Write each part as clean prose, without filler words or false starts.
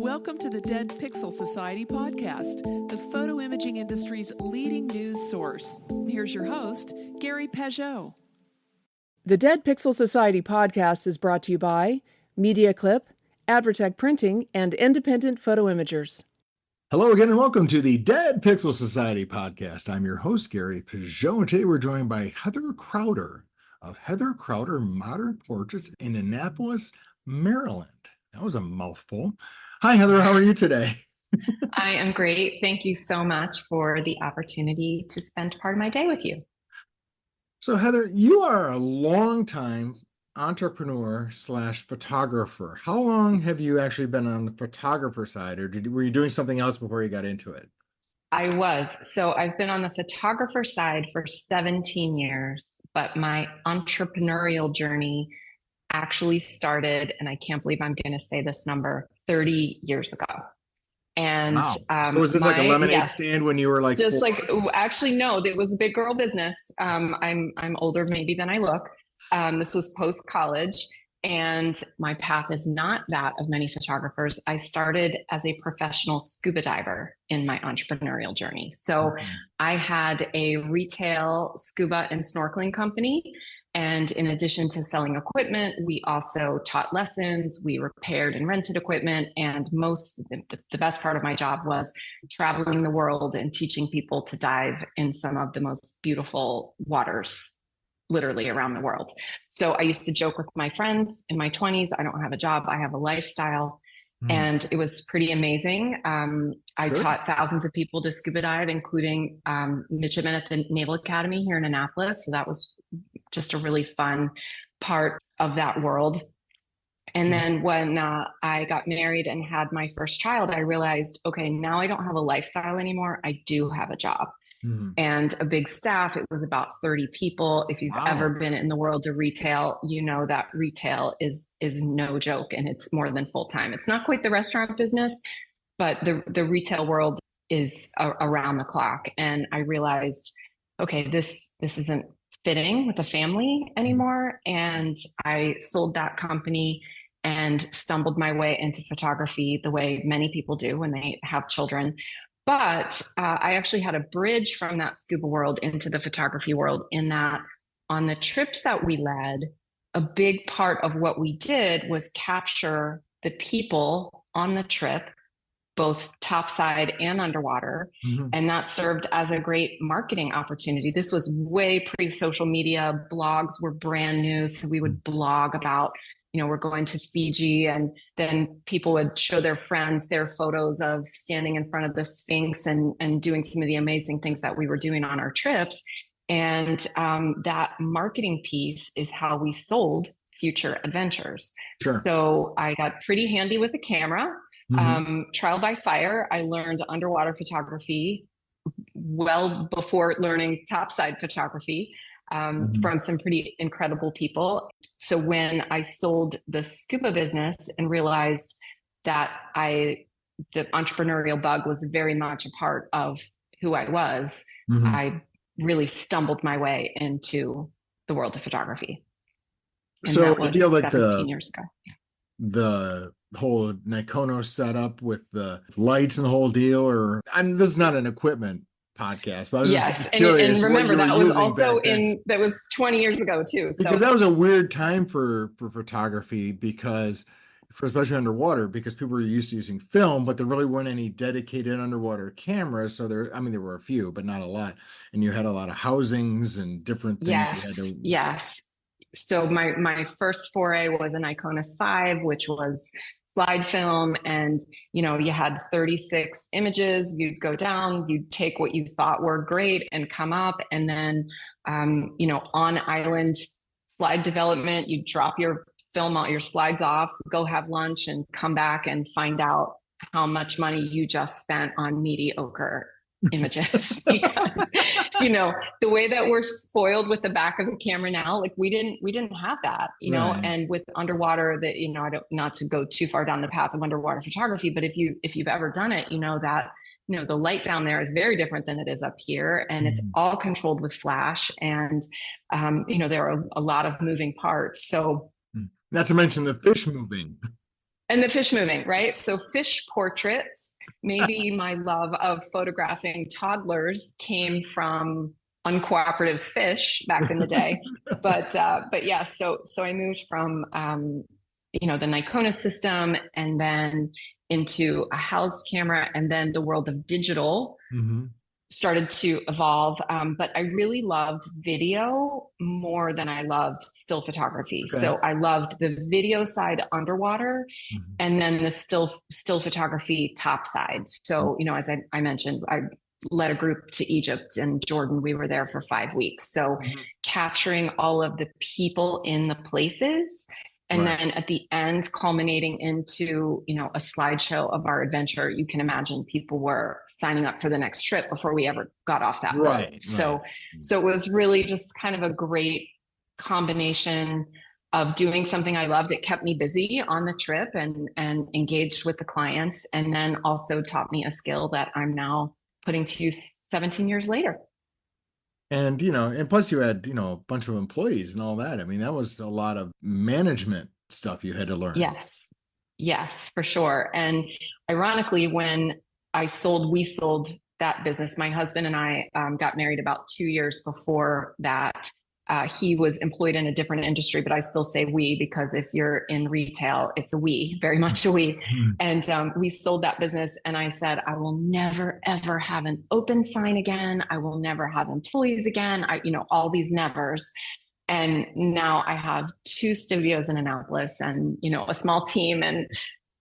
Welcome to the Dead Pixel Society podcast, the photo imaging industry's leading news source. Here's your host, Gary Peugeot. The Dead Pixel Society podcast is brought to you by Media Clip, Advertech Printing, and Independent Photo Imagers. Hello again, and welcome to the Dead Pixel Society podcast. I'm your host, Gary Peugeot, and today we're joined by Heather Crowder of Heather Crowder Modern Portraits in Annapolis, Maryland. That was a mouthful. Hi, Heather. How are you today? I am great. Thank you so much for the opportunity to spend part of my day with you. So, Heather, you are a longtime entrepreneur slash photographer. How long have you actually been on the photographer side, or were you doing something else before you got into it? I was. So I've been on the photographer side for 17 years, but my entrepreneurial journey actually started, and I can't believe I'm going to say this number, 30 years ago. And wow. So was this like a lemonade stand when you were like just four? Actually, no, it was a big girl business. I'm older maybe than I look. This was post-college, and my path is not that of many photographers. I started as a professional scuba diver in my entrepreneurial journey. So I had a retail scuba and snorkeling company. And in addition to selling equipment, we also taught lessons, we repaired and rented equipment. And the best part of my job was traveling the world and teaching people to dive in some of the most beautiful waters, literally around the world. So I used to joke with my friends in my 20s, I don't have a job, I have a lifestyle. And it was pretty amazing. I taught thousands of people to scuba dive, including midshipmen at the Naval Academy here in Annapolis. So that was just a really fun part of that world. And then when I got married and had my first child, I realized, okay, now I don't have a lifestyle anymore. I do have a job. And a big staff. It was about 30 people. If you've ever been in the world of retail, you know that retail is no joke, and it's more than full time. It's not quite the restaurant business, but the retail world is around the clock. And I realized, okay, this isn't fitting with the family anymore. And I sold that company and stumbled my way into photography the way many people do when they have children. But I actually had a bridge from that scuba world into the photography world, in that on the trips that we led, a big part of what we did was capture the people on the trip, both topside and underwater. And that served as a great marketing opportunity. This was way pre-social media. Blogs were brand new. So we would blog about, we're going to Fiji, and then people would show their friends their photos of standing in front of the Sphinx and doing some of the amazing things that we were doing on our trips. And that marketing piece is how we sold future adventures. So I got pretty handy with a camera. Trial by fire. I learned underwater photography well before learning topside photography from some pretty incredible people. So when I sold the scuba business and realized that the entrepreneurial bug was very much a part of who I was, I really stumbled my way into the world of photography. And so that was 17 years ago. The whole Nikono setup with the lights and the whole deal, or this is not an equipment podcast, but I was just curious. And remember, that was also that was 20 years ago too. So. Because that was a weird time for photography, especially underwater, because people were used to using film, but there really weren't any dedicated underwater cameras. So there were a few, but not a lot. And you had a lot of housings and different things. Yes. So my first foray was an Iconis 5, which was slide film, and you had 36 images. You'd go down, you'd take what you thought were great and come up, and then on island slide development, you drop your film out, your slides off, go have lunch, and come back and find out how much money you just spent on mediocre images. Because the way that we're spoiled with the back of the camera now, like we didn't have that, and with underwater, that I don't, not to go too far down the path of underwater photography, but if you've ever done it, that the light down there is very different than it is up here, and it's all controlled with flash, and there are a lot of moving parts. So not to mention the fish moving. And the fish moving, right? So fish portraits, maybe my love of photographing toddlers came from uncooperative fish back in the day. But yeah, so I moved from the Nikon system and then into a house camera, and then the world of digital started to evolve. But I really loved video more than I loved still photography. Okay. So I loved the video side underwater, and then the still photography top side. So, as I mentioned, I led a group to Egypt and Jordan. We were there for 5 weeks. So capturing all of the people in the places, and then at the end, culminating into, a slideshow of our adventure. You can imagine people were signing up for the next trip before we ever got off that boat. So it was really just kind of a great combination of doing something I loved. It kept me busy on the trip and engaged with the clients, and then also taught me a skill that I'm now putting to use 17 years later. And, and plus you had, a bunch of employees and all that. I mean, that was a lot of management stuff you had to learn. Yes, for sure. And ironically, when we sold that business, my husband and I got married about 2 years before that. He was employed in a different industry, but I still say we, because if you're in retail, it's a we, very much a we. And we sold that business, and I said, I will never, ever have an open sign again. I will never have employees again. All these nevers. And now I have 2 studios in Annapolis and, a small team. And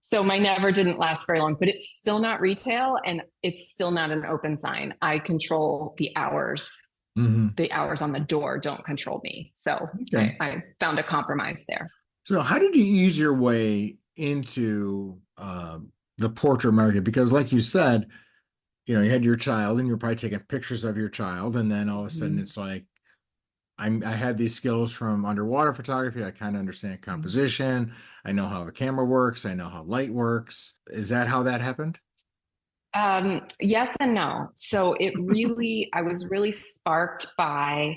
so my never didn't last very long, but it's still not retail, and it's still not an open sign. I control the hours. The hours on the door don't control me. So I found a compromise there. So how did you ease your way into the portrait market? Because like you said, you had your child and you're probably taking pictures of your child. And then all of a sudden it's like, I had these skills from underwater photography. I kind of understand composition. I know how a camera works. I know how light works. Is that how that happened? Yes and no. So I was really sparked by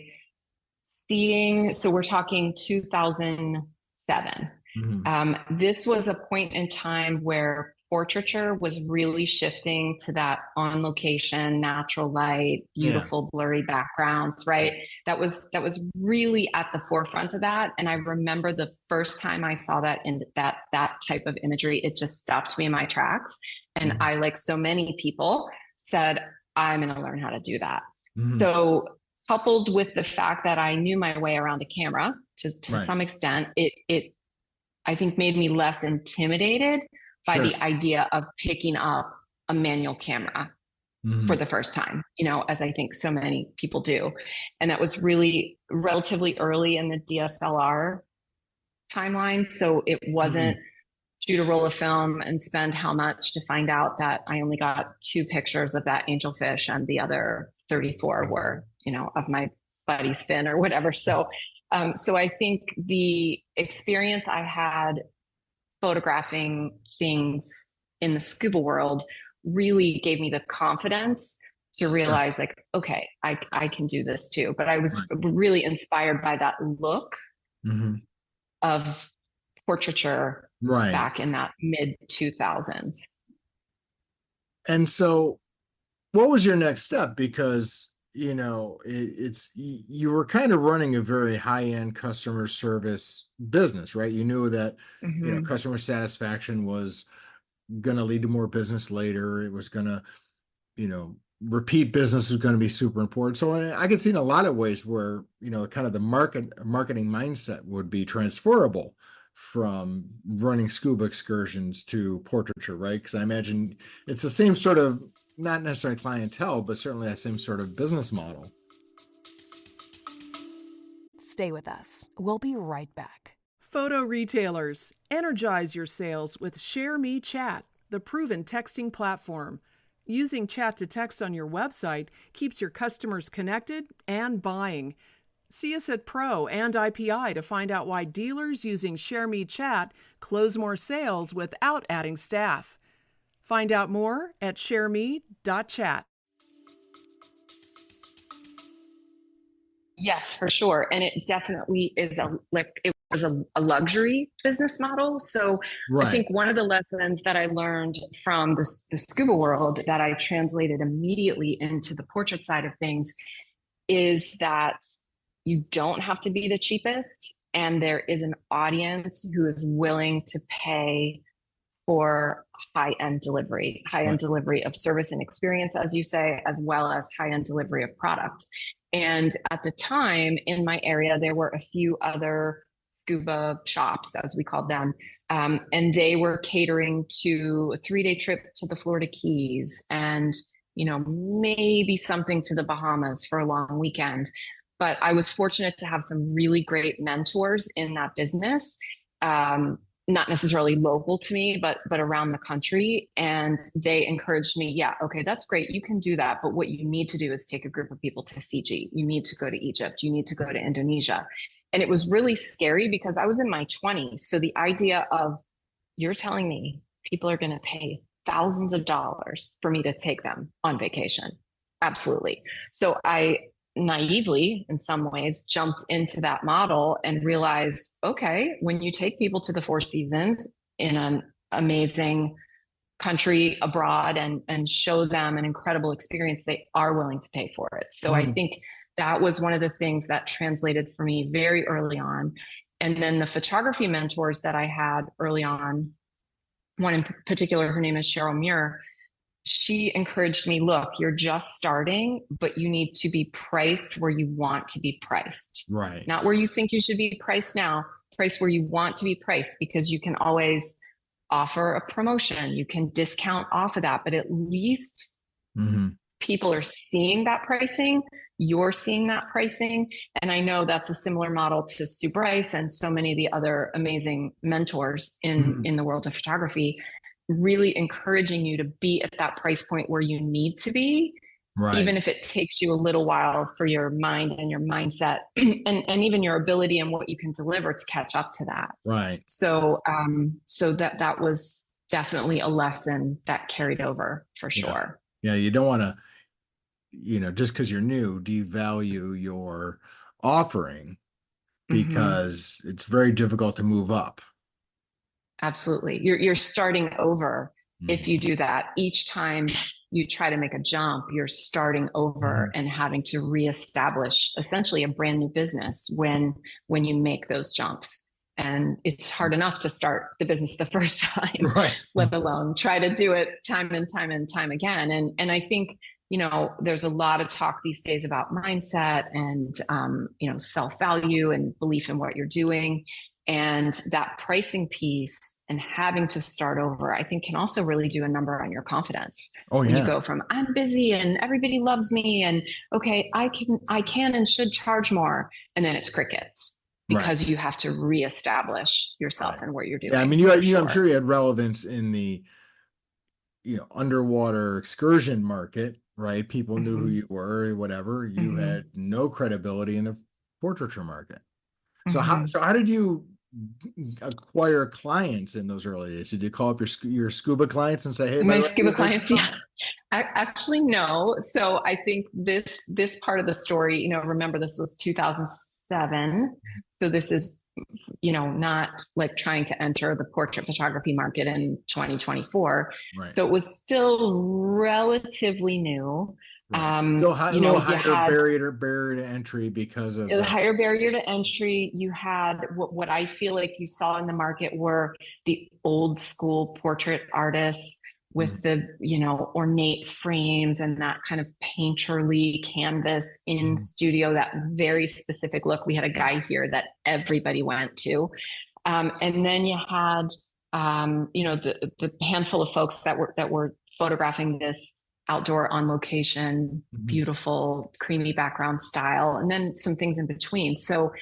seeing, so we're talking 2007. This was a point in time where portraiture was really shifting to that on location, natural light, beautiful, blurry backgrounds, right? That was really at the forefront of that. And I remember the first time I saw that in that type of imagery, it just stopped me in my tracks. And I, like so many people, said, I'm going to learn how to do that. So coupled with the fact that I knew my way around a camera to some extent, it I think made me less intimidated by the idea of picking up a manual camera for the first time, as I think so many people do. And that was really relatively early in the DSLR timeline. So it wasn't shoot a roll of film and spend how much to find out that I only got 2 pictures of that angelfish and the other 34 were, of my buddy's fin or whatever. So I think the experience I had photographing things in the scuba world really gave me the confidence to realize okay, I can do this too. But I was really inspired by that look of portraiture back in that mid 2000s. And so what was your next step? Because you were kind of running a very high-end customer service business, right? You knew that customer satisfaction was going to lead to more business later. It was going to repeat business was going to be super important. So I could see in a lot of ways where kind of the marketing mindset would be transferable from running scuba excursions to portraiture, right? Because I imagine it's the same sort of, not necessarily clientele, but certainly that same sort of business model. Stay with us. We'll be right back. Photo retailers, energize your sales with ShareMe Chat, the proven texting platform. Using chat to text on your website keeps your customers connected and buying. See us at Pro and IPI to find out why dealers using ShareMe Chat close more sales without adding staff. Find out more at shareme.chat. Yes, for sure. And it definitely is was a luxury business model. So I Right. think one of the lessons that I learned from the scuba world that I translated immediately into the portrait side of things is that you don't have to be the cheapest, and there is an audience who is willing to pay for high-end Right. delivery of service and experience, as you say, as well as high-end delivery of product. And at the time in my area, there were a few other scuba shops, as we called them, and they were catering to a 3-day trip to the Florida Keys and, maybe something to the Bahamas for a long weekend. But I was fortunate to have some really great mentors in that business. Not necessarily local to me, but around the country. And they encouraged me, yeah, okay, that's great. You can do that. But what you need to do is take a group of people to Fiji. You need to go to Egypt. You need to go to Indonesia. And it was really scary because I was in my 20s. So the idea of, you're telling me people are going to pay thousands of dollars for me to take them on vacation. Absolutely. So I naively, in some ways, jumped into that model and realized, okay, when you take people to the Four Seasons in an amazing country abroad and show them an incredible experience, they are willing to pay for it. So I think that was one of the things that translated for me very early on. And then the photography mentors that I had early on, one in particular, her name is Cheryl Muir. She encouraged me, look, you're just starting, but you need to be priced where you want to be priced. Right. Not where you think you should be priced now, price where you want to be priced, because you can always offer a promotion. You can discount off of that, but at least people are seeing that pricing. You're seeing that pricing. And I know that's a similar model to Super Ice and so many of the other amazing mentors in the world of photography, really encouraging you to be at that price point where you need to be, Right. even if it takes you a little while for your mind and your mindset and even your ability and what you can deliver to catch up to that. Right. So, so that was definitely a lesson that carried over for sure. Yeah. You don't want to, just because you're new, devalue your offering because it's very difficult to move up. Absolutely. You're starting over if you do that. Each time you try to make a jump, you're starting over and having to reestablish essentially a brand new business when you make those jumps. And it's hard enough to start the business the first time, right, let alone try to do it time and time and time again. And I think, there's a lot of talk these days about mindset and, self-value and belief in what you're doing. And that pricing piece and having to start over, I think, can also really do a number on your confidence. Oh, when yeah. you go from I'm busy and everybody loves me and okay, I can and should charge more, and then it's crickets because you have to reestablish yourself and what you're doing. Yeah, I mean, I'm sure you had relevance in the underwater excursion market, right? People knew who you were, or whatever. You had no credibility in the portraiture market. So how did you acquire clients in those early days? Did you call up your scuba clients and say, hey, my scuba clients? Yeah, actually, no. So I think this part of the story, remember this was 2007. So this is, not like trying to enter the portrait photography market in 2024. Right. So it was still relatively new. Right. Still higher barrier to entry because of the higher barrier to entry. You had what I feel like you saw in the market were the old school portrait artists with the, ornate frames and that kind of painterly canvas in studio, that very specific look. We had a guy here that everybody went to. And then you had, the handful of folks that were photographing this outdoor on location, beautiful, creamy background style, and then some things in between. So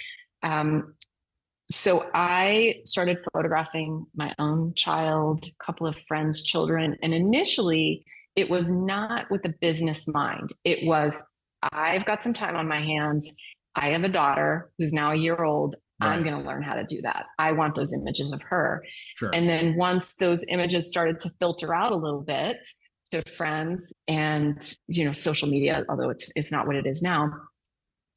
I started photographing my own child, a couple of friends' children. And initially it was not with a business mind. It was, I've got some time on my hands. I have a daughter who's now a year old. Right. I'm going to learn how to do that. I want those images of her. Sure. And then once those images started to filter out a little bit to friends and, social media, although it's not what it is now,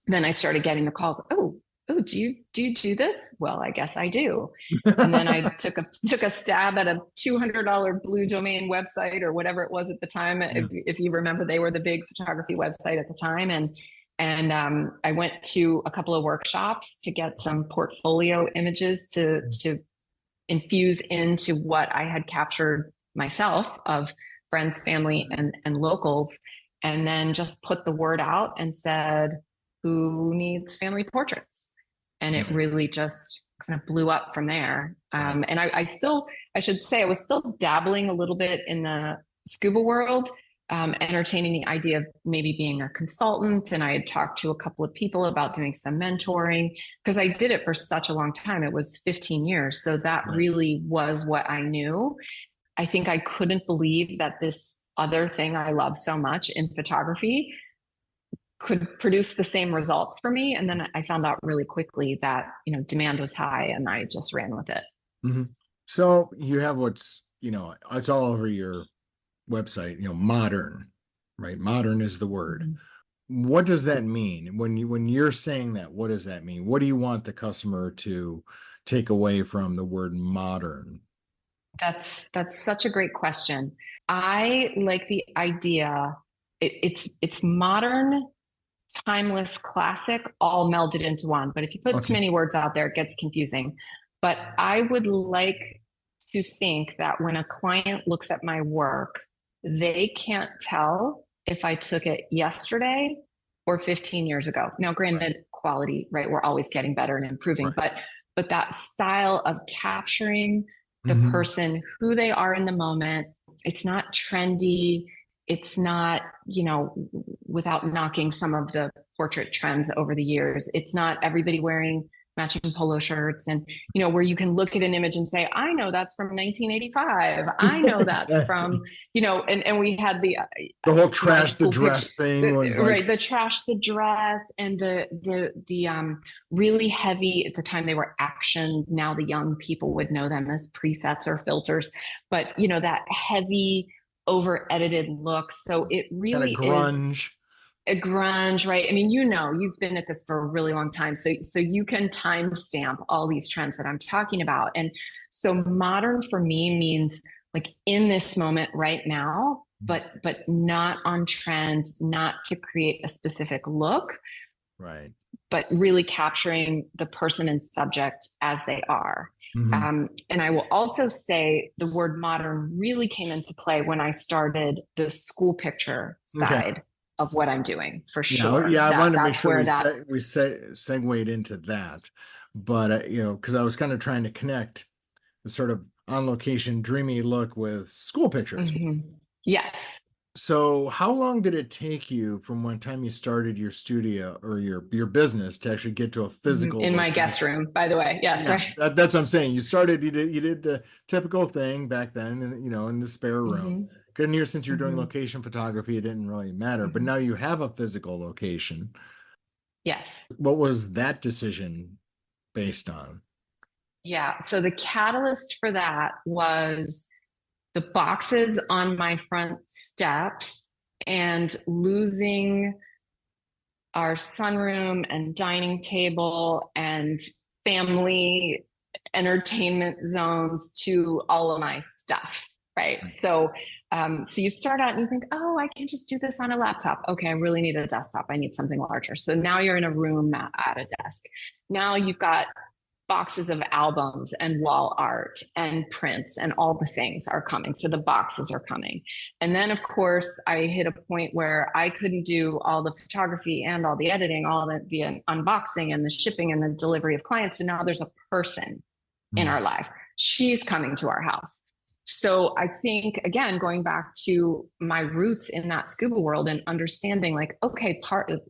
then I started getting the calls. Oh, oh, do you do this? Well, I guess I do. And then I took a stab at a $200 Blue Domain website or whatever it was at the time. Yeah. If you remember, they were the big photography website at the time. And I went to a couple of workshops to get some portfolio images to infuse into what I had captured myself of friends, family, and locals, and then just put the word out and said, who needs family portraits? And it really just kind of blew up from there. And I should say, I was still dabbling a little bit in the scuba world, entertaining the idea of maybe being a consultant. And I had talked to a couple of people about doing some mentoring because I did it for such a long time. It was 15 years. So that really was what I knew. I think I couldn't believe that this other thing I love so much in photography could produce the same results for me. And then I found out really quickly that, demand was high, and I just ran with it. Mm-hmm. So you have what's, it's all over your website, modern, right? Modern is the word. Mm-hmm. What does that mean? When you're saying that, what does that mean? What do you want the customer to take away from the word modern? That's such a great question. I like the idea. It's modern, timeless, classic, all melded into one. But if you put too many words out there, it gets confusing. But I would like to think that when a client looks at my work, they can't tell if I took it yesterday or 15 years ago. Now, granted, quality, right? We're always getting better and improving, but that style of capturing the person, who they are in the moment, it's not trendy. It's not, without knocking some of the portrait trends over the years, it's not everybody wearing matching polo shirts and, where you can look at an image and say, I know that's from 1985. I know that's from, and we had the whole trash the dress thing was right. The trash the dress and the really heavy, at the time they were actions. Now the young people would know them as presets or filters, but that heavy, over edited look. So it really grunge. A grunge, right? I mean, you've been at this for a really long time. So you can timestamp all these trends that I'm talking about. And so modern for me means like in this moment right now, but not on trend, not to create a specific look. Right. But really capturing the person and subject as they are. Mm-hmm. And I will also say the word modern really came into play when I started the school picture side of what I'm doing, for sure. Yeah, I wanted to make sure we segued into that. But, because I was kind of trying to connect the sort of on location, dreamy look with school pictures. Mm-hmm. Yes. So how long did it take you from one time you started your studio or your business to actually get to a physical in my guest room, by the way? Yes. Yeah, right. That's what I'm saying. You did the typical thing back then, and in the spare room. Mm-hmm. Good near since you're doing location photography, it didn't really matter, but now you have a physical location. Yes. What was that decision based on? Yeah. So the catalyst for that was the boxes on my front steps and losing our sunroom and dining table and family entertainment zones to all of my stuff. Right. So you start out and you think, oh, I can just do this on a laptop. Okay, I really need a desktop. I need something larger. So now you're in a room at a desk. Now you've got boxes of albums and wall art and prints and all the things are coming. So the boxes are coming. And then, of course, I hit a point where I couldn't do all the photography and all the editing, all the unboxing and the shipping and the delivery of clients. So now there's a person in our life. She's coming to our house. So I think, again, going back to my roots in that scuba world and understanding like, okay, part of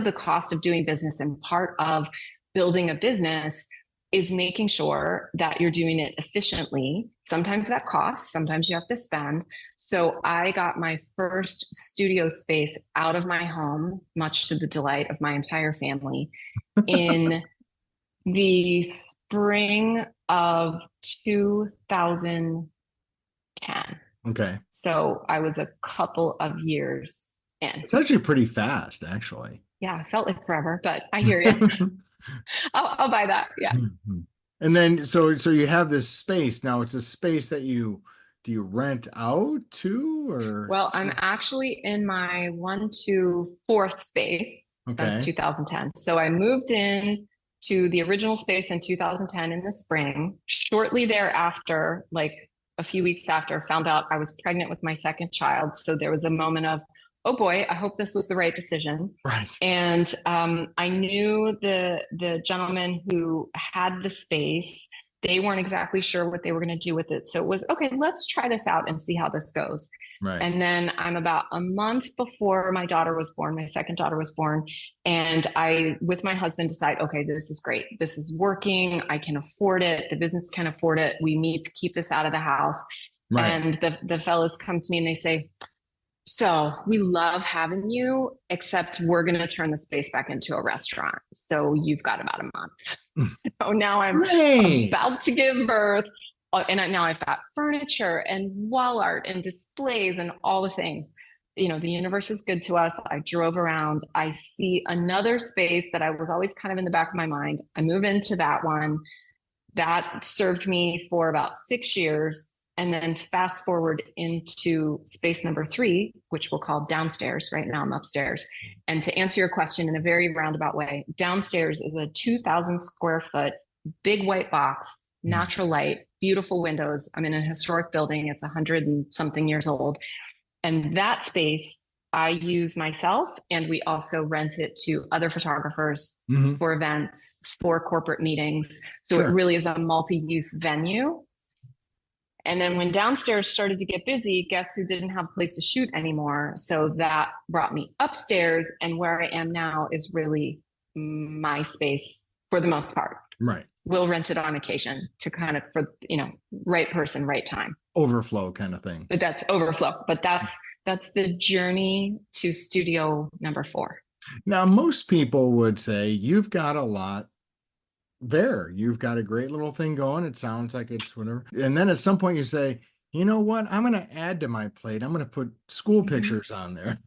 the cost of doing business and part of building a business is making sure that you're doing it efficiently. Sometimes that costs, sometimes you have to spend. So I got my first studio space out of my home, much to the delight of my entire family, in the spring of 2010. Okay. So I was a couple of years in. It's actually pretty fast, actually. Yeah, it felt like forever, but I hear you. I'll buy that. Yeah. Mhm. And then, so you have this space now. It's a space that do you rent out to, or? Well, I'm actually in my 1-4th space since Okay. 2010. So I moved in to the original space in 2010 in the spring. Shortly thereafter, like a few weeks after, found out I was pregnant with my second child. So there was a moment of, oh boy, I hope this was the right decision. Right. And I knew the gentleman who had the space. They weren't exactly sure what they were going to do with it. So it was, okay, let's try this out and see how this goes. Right. And then I'm about a month before my daughter was born, my second daughter was born. And I, with my husband, decide, okay, this is great. This is working. I can afford it. The business can afford it. We need to keep this out of the house. Right. And the fellows come to me and they say, so we love having you, except we're going to turn the space back into a restaurant. So you've got about a month. So now I'm about to give birth. And now I've got furniture and wall art and displays and all the things. You know, the universe is good to us. I drove around. I see another space that I was always kind of in the back of my mind. I move into that one. That served me for about 6 years. And then fast forward into space number 3, which we'll call downstairs. Right now I'm upstairs. And to answer your question in a very roundabout way, downstairs is a 2,000 square foot, big white box, natural light, beautiful windows. I'm in a historic building. It's 100 and something years old. And that space I use myself, and we also rent it to other photographers for events, for corporate meetings. So It really is a multi-use venue. And then when downstairs started to get busy, guess who didn't have a place to shoot anymore? So that brought me upstairs, and where I am now is really my space for the most part. Right. We'll rent it on occasion to kind of, for, you know, right person, right time. Overflow kind of thing. But that's overflow. But that's the journey to studio number 4. Now, most people would say you've got a lot there. You've got a great little thing going. It sounds like it's whatever. And then at some point you say, you know what? I'm going to add to my plate. I'm going to put school pictures on there,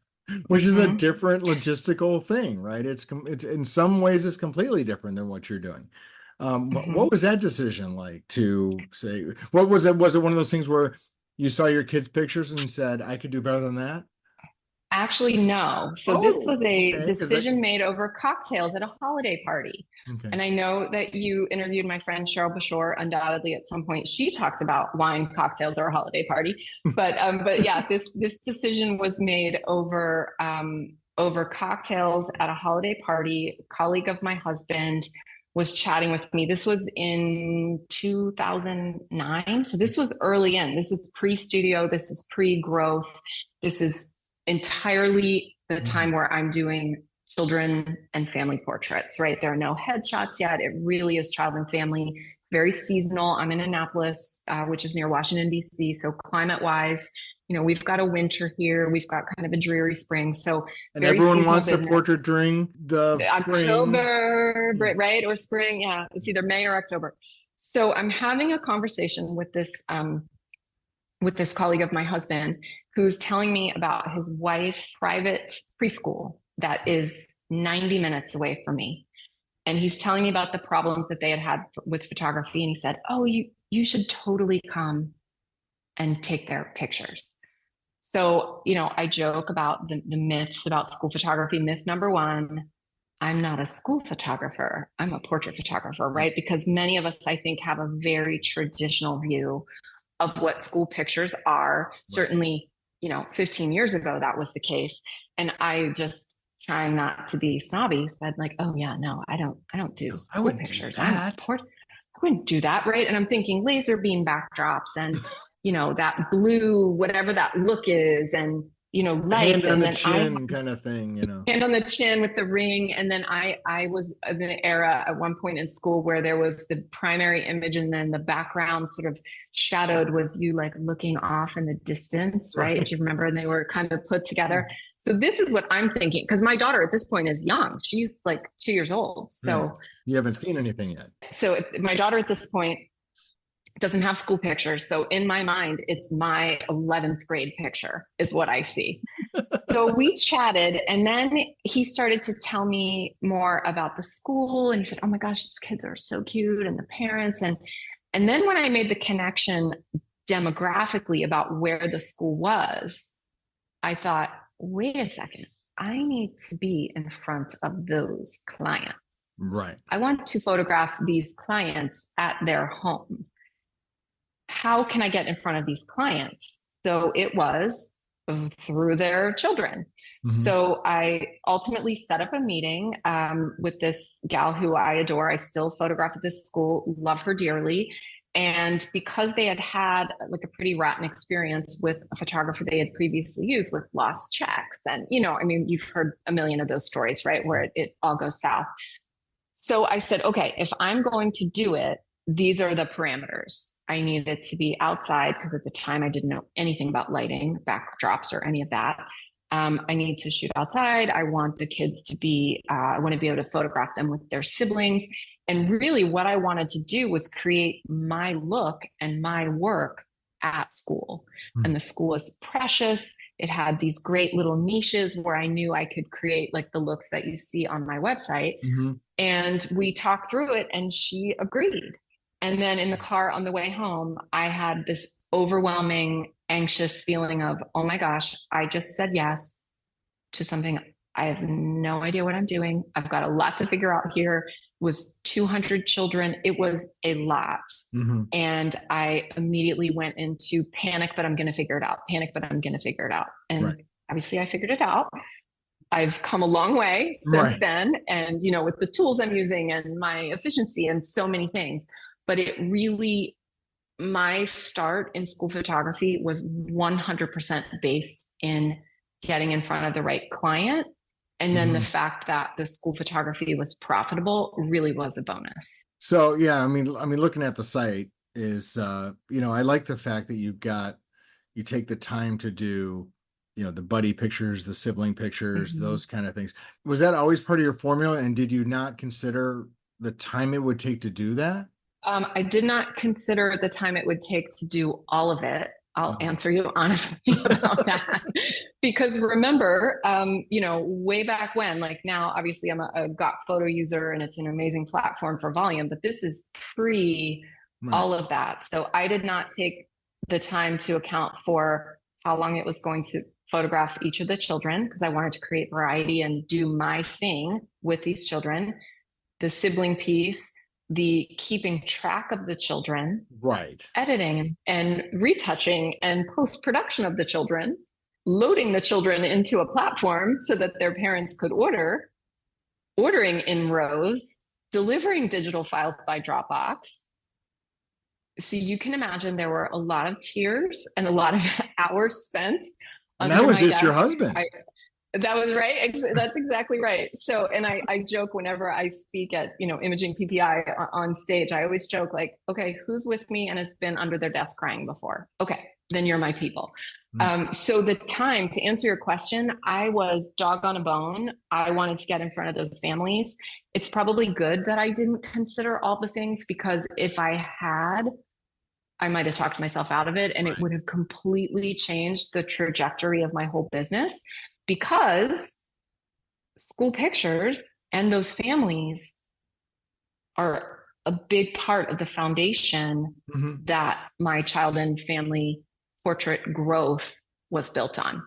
which is a different logistical thing, right? It's in some ways it's completely different than what you're doing. What was that decision like to say? What was it? Was it one of those things where you saw your kids' pictures and said, I could do better than that? Actually, no. So this was a decision made over cocktails at a holiday party. Okay. And I know that you interviewed my friend Cheryl Bashore. Undoubtedly, at some point, she talked about wine, cocktails, or a holiday party. But yeah, this decision was made over cocktails at a holiday party. A colleague of my husband was chatting with me. This was in 2009. So this was early in. This is pre-studio. This is pre-growth. This is entirely the time where I'm doing children and family portraits, right? There are no headshots yet. It really is child and family. It's very seasonal. I'm in Annapolis, which is near Washington, D.C. So climate-wise, you know, we've got a winter here. We've got kind of a dreary spring. So and everyone wants a portrait during the spring. October, right? Or spring. Yeah, it's either May or October. So I'm having a conversation with this colleague of my husband who's telling me about his wife's private preschool that is 90 minutes away from me. And he's telling me about the problems that they had with photography. And he said, oh, you should totally come and take their pictures. So, you know, I joke about the myths about school photography. Myth number 1, I'm not a school photographer. I'm a portrait photographer, right? Because many of us, I think, have a very traditional view of what school pictures are. Right. Certainly, you know, 15 years ago, that was the case. And I just, trying not to be snobby, said like, oh yeah, no, I don't do school pictures. I wouldn't do that, right? And I'm thinking laser beam backdrops and, you know, that blue, whatever that look is, and, you know, lights. Hand on the chin kind of thing, you know. Hand on the chin with the ring. And then I was in an era at one point in school where there was the primary image and then the background sort of shadowed was you like looking off in the distance, right? If you remember, and they were kind of put together. So this is what I'm thinking, because my daughter at this point is young. She's like 2 years old. So you haven't seen anything yet. So my daughter at this point doesn't have school pictures. So in my mind, it's my 11th grade picture is what I see. So we chatted, and then he started to tell me more about the school. And he said, "Oh my gosh, these kids are so cute, and the parents." And then when I made the connection demographically about where the school was, I thought, wait a second, I need to be in front of those clients. Right. I want to photograph these clients at their home. How can I get in front of these clients? So it was through their children. Mhm. So I ultimately set up a meeting with this gal who I adore. I still photograph at this school, love her dearly. And because they had like a pretty rotten experience with a photographer they had previously used with lost checks. And, I mean, you've heard a million of those stories, right? Where it all goes south. So I said, okay, if I'm going to do it, these are the parameters. I need it to be outside because at the time I didn't know anything about lighting, backdrops, or any of that. I need to shoot outside. I want the kids to be, I want to be able to photograph them with their siblings. And really what I wanted to do was create my look and my work at school. Mm. And the school was precious. It had these great little niches where I knew I could create like the looks that you see on my website. Mhm. And we talked through it and she agreed. And then in the car on the way home, I had this overwhelming, anxious feeling of, oh my gosh, I just said yes to something. I have no idea what I'm doing. I've got a lot to figure out here. It was 200 children. It was a lot. Mhm. And I immediately went into panic, but I'm going to figure it out. Panic, but I'm going to figure it out. And Right. obviously I figured it out. I've come a long way since Right. then. And, with the tools I'm using and my efficiency and so many things, but it really, my start in school photography was 100% based in getting in front of the right client. And then the Mhm. fact that the school photography was profitable really was a bonus. So yeah, I mean, looking at the site is, I like the fact that you take the time to do, the buddy pictures, the sibling pictures, Mhm. those kind of things. Was that always part of your formula? And did you not consider the time it would take to do that? I did not consider the time it would take to do all of it. I'll Mhm. answer you honestly about that. Because remember, way back when, like now, obviously I'm a Got Photo user and it's an amazing platform for volume, but this is pre Right. all of that. So I did not take the time to account for how long it was going to photograph each of the children because I wanted to create variety and do my thing with these children. The sibling piece, the keeping track of the children, Right. editing and retouching and post-production of the children, loading the children into a platform so that their parents could ordering in rows, delivering digital files by Dropbox. So you can imagine there were a lot of tears and a lot of hours spent And under that was my just your desk. husband. That was right. That's exactly right. So, and I joke whenever I speak at, Imaging PPI on stage, I always joke like, okay, who's with me and has been under their desk crying before? Okay, then you're my people. So the time to answer your question, I was dog on a bone. I wanted to get in front of those families. It's probably good that I didn't consider all the things because if I had, I might have talked myself out of it and it would have completely changed the trajectory of my whole business. Because school pictures and those families are a big part of the foundation Mhm. that my child and family portrait growth was built on.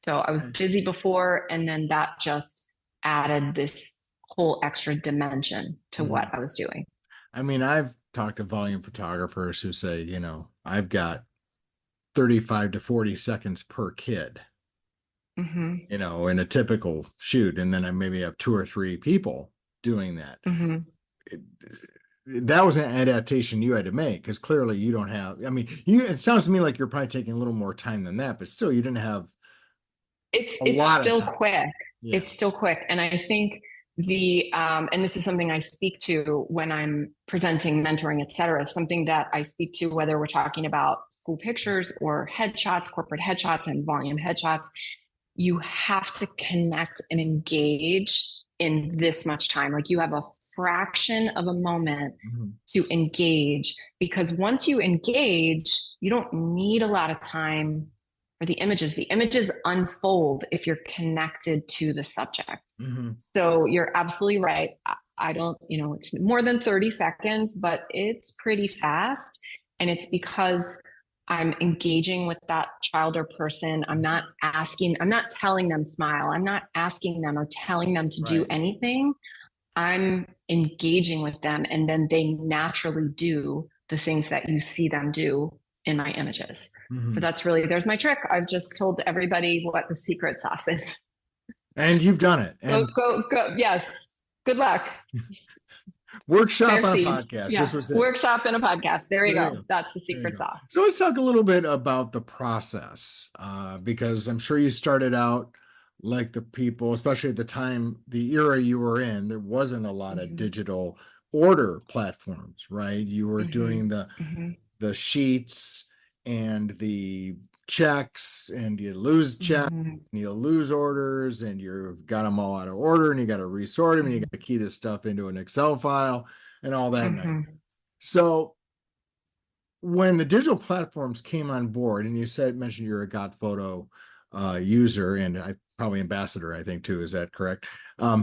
So I was busy before, and then that just added this whole extra dimension to what I was doing. I mean, I've talked to volume photographers who say, I've got 35 to 40 seconds per kid. Mm-hmm. In a typical shoot, and then I maybe have 2 or 3 people doing that. Mm-hmm. That was an adaptation you had to make because clearly you don't have. I mean, it sounds to me like you're probably taking a little more time than that, but still, you didn't have. It's lot of still time. quick. Yeah. It's still quick, and I think and this is something I speak to when I'm presenting, mentoring, et cetera. Something that I speak to whether we're talking about school pictures or headshots, corporate headshots, and volume headshots. You have to connect and engage in this much time. Like you have a fraction of a moment to engage because once you engage, you don't need a lot of time or the images unfold if you're connected to the subject. So you're absolutely right. I don't, it's more than 30 seconds, but it's pretty fast. And it's because I'm engaging with that child or person. I'm not telling them smile. I'm not asking them or telling them to do anything. I'm engaging with them, and then they naturally do the things that you see them do in my images. So there's my trick. I've just told everybody what the secret sauce is. And you've done it. And go. Yes. Good luck. Workshop on a podcast. Yeah. This was it. Workshop in a podcast. There you go. That's the secret sauce. So let's talk a little bit about the process, because I'm sure you started out like the people, especially at the time, the era you were in, there wasn't a lot of digital order platforms, right? You were doing the sheets and the checks, and you lose checks, and you lose orders, and you've got them all out of order, and you got to resort them, and you got to key this stuff into an Excel file and all that. So when the digital platforms came on board, and you mentioned you're a Got Photo user, and probably ambassador, I think too. Is that correct?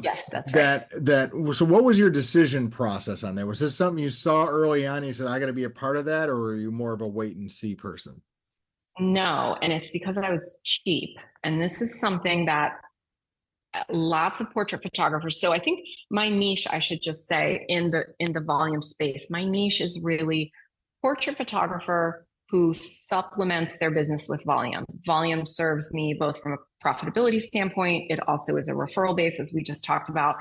Yes, that's right. So what was your decision process on that? Was this something you saw early on and you said, I got to be a part of that? Or were you more of a wait and see person? No, and it's because I was cheap. And this is something that lots of portrait photographers. So I think my niche, I should just say, in the volume space, my niche is really portrait photographer who supplements their business with volume. Volume serves me both from a profitability standpoint. It also is a referral base, as we just talked about.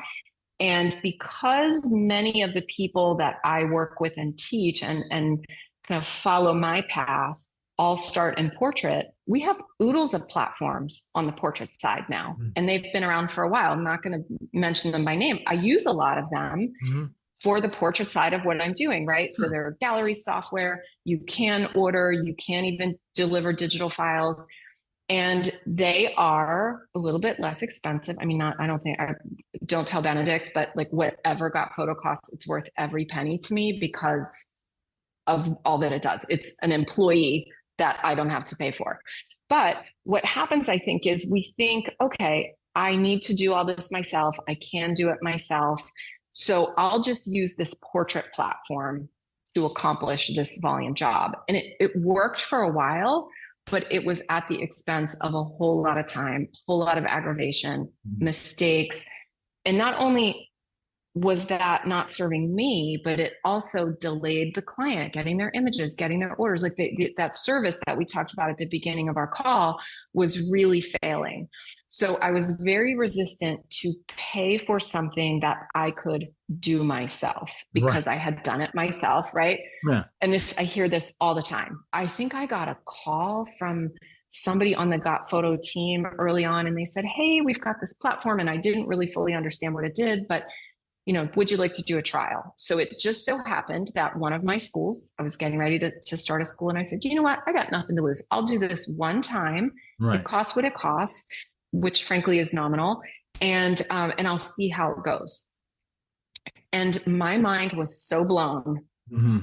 And because many of the people that I work with and teach and kind of follow my path all start in portrait, we have oodles of platforms on the portrait side now, and they've been around for a while. I'm not going to mention them by name. I use a lot of them for the portrait side of what I'm doing, right? So there are gallery software, you can order, you can even deliver digital files, and they are a little bit less expensive. I mean, don't tell Benedict, but like whatever Got Photo costs, it's worth every penny to me because of all that it does. It's an employee that I don't have to pay for. But what happens, I think, is we think, okay, I need to do all this myself. I can do it myself. So I'll just use this portrait platform to accomplish this volume job. And it worked for a while, but it was at the expense of a whole lot of time, a whole lot of aggravation, mistakes. And not only was that not serving me, but it also delayed the client getting their images, getting their orders. Like that service that we talked about at the beginning of our call was really failing. So I was very resistant to pay for something that I could do myself because I had done it myself, right? Yeah. And I hear this all the time. I think I got a call from somebody on the Got Photo team early on, and they said, hey, we've got this platform, and I didn't really fully understand what it did, but would you like to do a trial? So it just so happened that one of my schools, I was getting ready to start a school, and I said, you know what? I got nothing to lose. I'll do this one time. It costs what it costs, which frankly is nominal. And I'll see how it goes. And my mind was so blown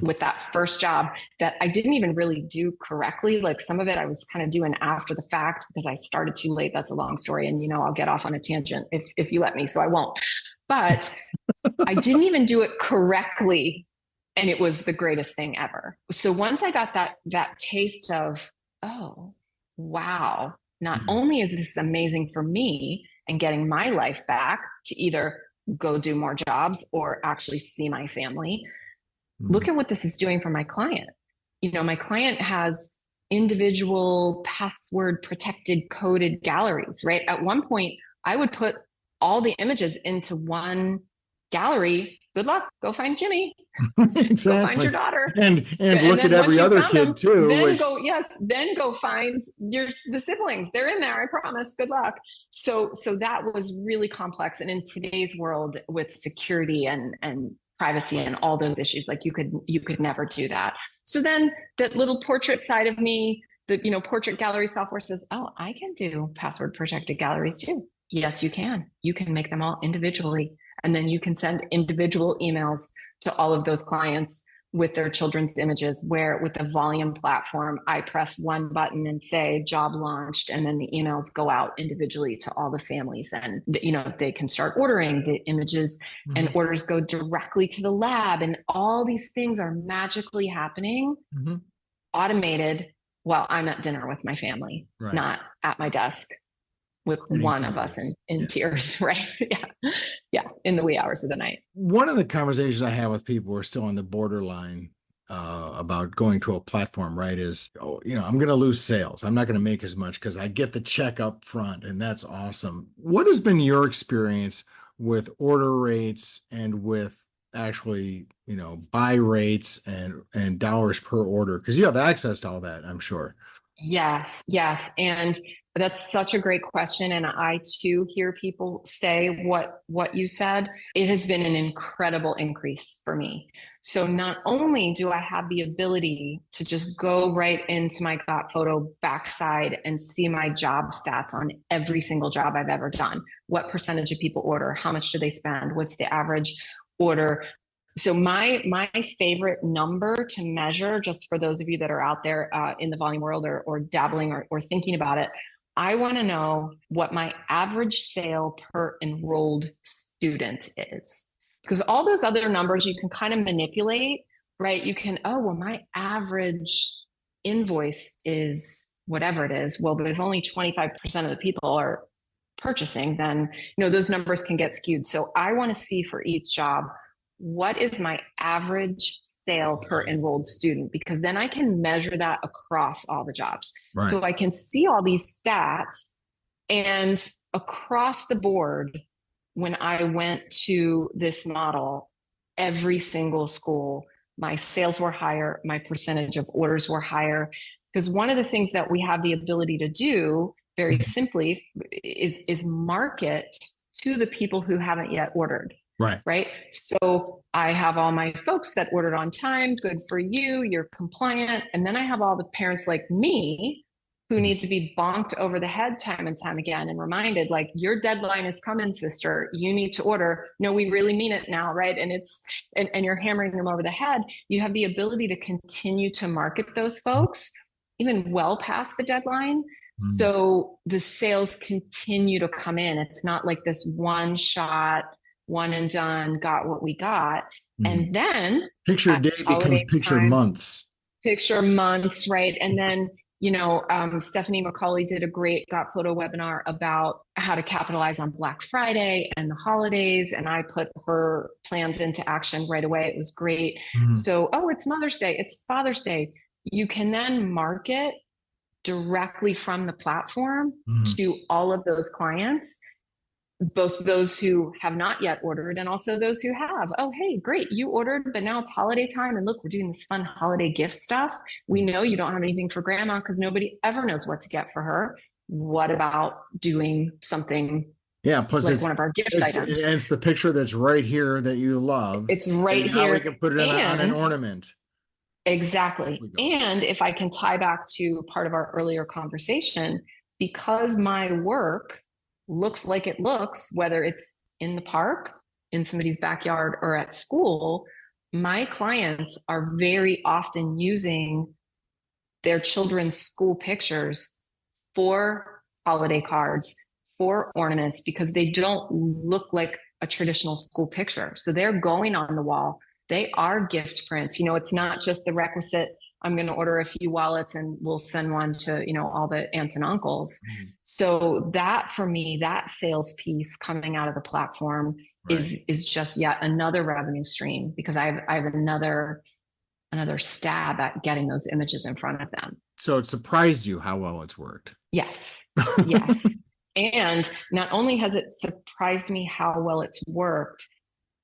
with that first job that I didn't even really do correctly. Like some of it I was kind of doing after the fact because I started too late. That's a long story. And, I'll get off on a tangent if you let me, so I won't. But I didn't even do it correctly. And it was the greatest thing ever. So once I got that taste of, oh, wow, not only is this amazing for me and getting my life back to either go do more jobs or actually see my family, look at what this is doing for my client. My client has individual password protected coded galleries, right? At one point, I would put all the images into one gallery. Good luck. Go find Jimmy. Exactly. Go find your daughter. And look at every other kid too. Then go find the siblings. They're in there. I promise. Good luck. So that was really complex. And in today's world with security and privacy and all those issues, like you could never do that. So then that little portrait side of me, the portrait gallery software says, oh, I can do password protected galleries too. Yes, you can. You can make them all individually. And then you can send individual emails to all of those clients with their children's images, where with the volume platform, I press one button and say job launched, and then the emails go out individually to all the families, and they can start ordering the images, and orders go directly to the lab, and all these things are magically happening, automated, while I'm at dinner with my family, not at my desk with one of us in tears, right? Yeah, in the wee hours of the night. One of the conversations I have with people who are still on the borderline about going to a platform, right, is, I'm going to lose sales. I'm not going to make as much because I get the check up front, and that's awesome. What has been your experience with order rates and with actually, buy rates and dollars per order? Because you have access to all that, I'm sure. Yes. And that's such a great question. And I too hear people say what you said. It has been an incredible increase for me. So not only do I have the ability to just go right into my Got Photo backside and see my job stats on every single job I've ever done, what percentage of people order, how much do they spend, what's the average order. So my favorite number to measure, just for those of you that are out there in the volume world or dabbling or thinking about it, I want to know what my average sale per enrolled student is. Because all those other numbers you can kind of manipulate, right? You can, my average invoice is whatever it is. Well, but if only 25% of the people are purchasing, then, those numbers can get skewed. So I want to see for each job, what is my average sale per enrolled student? Because then I can measure that across all the jobs. Right. So I can see all these stats, and across the board, when I went to this model, every single school, my sales were higher, my percentage of orders were higher. Because one of the things that we have the ability to do very simply is market to the people who haven't yet ordered. Right. So I have all my folks that ordered on time. Good for you. You're compliant. And then I have all the parents like me who need to be bonked over the head time and time again and reminded, like, your deadline is coming, sister. You need to order. No, we really mean it now. Right. And you're hammering them over the head. You have the ability to continue to market those folks even well past the deadline. So the sales continue to come in. It's not like this one shot, one and done, got what we got. And then picture day becomes picture months. Picture months, right? And then, Stephanie McCauley did a great Got Photo webinar about how to capitalize on Black Friday and the holidays. And I put her plans into action right away. It was great. So, it's Mother's Day, it's Father's Day. You can then market directly from the platform to all of those clients, both those who have not yet ordered and also those who have. Oh, hey, great, you ordered, but now it's holiday time. And look, we're doing this fun holiday gift stuff. We know you don't have anything for grandma because nobody ever knows what to get for her. What about doing something? Yeah, plus like it's one of our gift items. And it's the picture that's right here that you love. It's right and here. Now we can put it on an ornament. Exactly. And if I can tie back to part of our earlier conversation, because my work looks like it looks, whether it's in the park, in somebody's backyard, or at school, my clients are very often using their children's school pictures for holiday cards, for ornaments, because they don't look like a traditional school picture. So they're going on the wall. They are gift prints. It's not just the requisite, I'm going to order a few wallets and we'll send one to, all the aunts and uncles. So that, for me, that sales piece coming out of the platform is just yet another revenue stream, because I have another stab at getting those images in front of them. So it surprised you how well it's worked. Yes. And not only has it surprised me how well it's worked,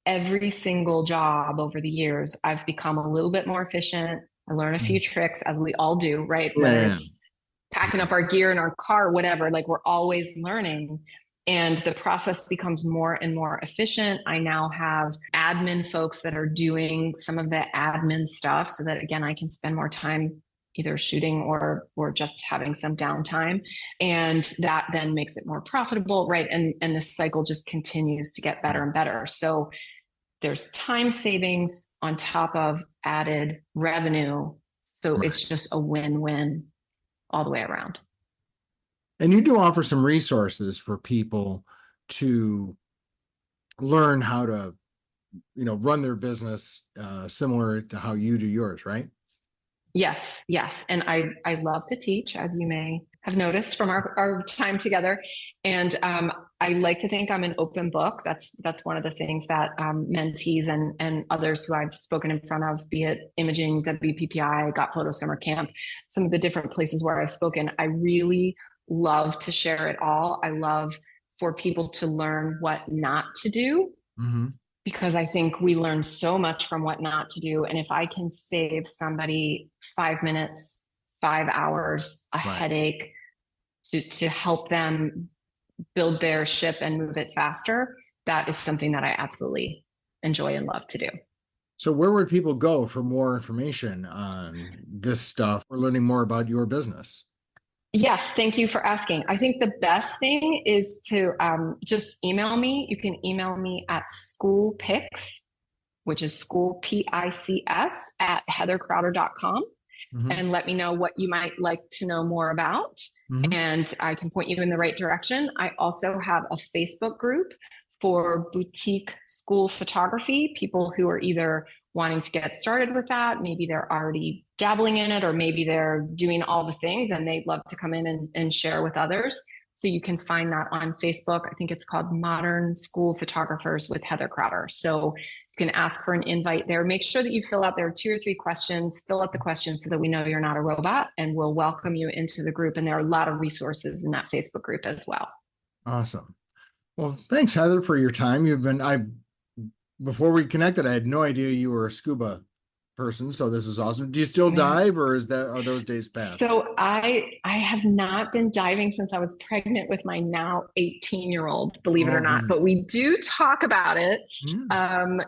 every single job over the years, I've become a little bit more efficient. I learn a few tricks, as we all do, right? Whether it's packing up our gear in our car, whatever, like, we're always learning. And the process becomes more and more efficient. I now have admin folks that are doing some of the admin stuff so that, again, I can spend more time either shooting or just having some downtime. And that then makes it more profitable, right? And this cycle just continues to get better and better. So there's time savings on top of added revenue. So it's just a win-win all the way around. And you do offer some resources for people to learn how to, run their business similar to how you do yours, right? Yes. And I love to teach, as you may have noticed from our time together. And I like to think I'm an open book. That's one of the things that mentees and others who I've spoken in front of, be it imaging, WPPI, Got Photo Summer Camp, some of the different places where I've spoken, I really love to share it all. I love for people to learn what not to do. Mm-hmm. Because I think we learn so much from what not to do. And if I can save somebody 5 minutes, 5 hours, a headache to help them build their ship and move it faster, that is something that I absolutely enjoy and love to do. So where would people go for more information on this stuff or learning more about your business? Yes, thank you for asking. I think the best thing is to just email me. You can email me at schoolpics, which is school PICS at heathercrowder.com, and let me know what you might like to know more about. And I can point you in the right direction. I also have a Facebook group for boutique school photography, people who are either wanting to get started with that, maybe they're already dabbling in it, or maybe they're doing all the things and they'd love to come in and share with others. So you can find that on Facebook. I think it's called Modern School Photographers with Heather Crowder. So you can ask for an invite there. Make sure that you fill out, there are 2 or 3 questions, fill out the questions so that we know you're not a robot, and we'll welcome you into the group. And there are a lot of resources in that Facebook group as well. Awesome. Well, thanks, Heather, for your time. Before we connected, I had no idea you were a scuba person, so this is awesome. Do you still dive, or are those days past? So I have not been diving since I was pregnant with my now 18-year-old, believe it or not, but we do talk about it. And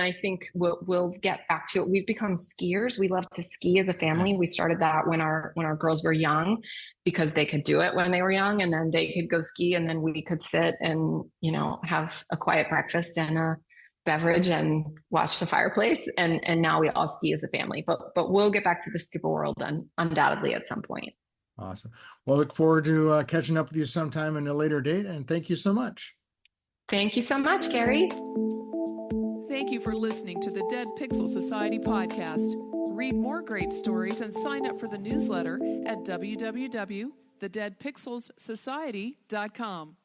I think we'll get back to it. We've become skiers. We love to ski as a family. We started that when our girls were young, because they could do it when they were young, and then they could go ski, and then we could sit and, have a quiet breakfast and a beverage and watch the fireplace. And now we all ski as a family, but we'll get back to the scuba world undoubtedly at some point. Awesome. Well, look forward to catching up with you sometime in a later date. And thank you so much. Thank you so much, Gary. Thank you for listening to the Dead Pixel Society podcast. Read more great stories and sign up for the newsletter at www.thedeadpixelssociety.com.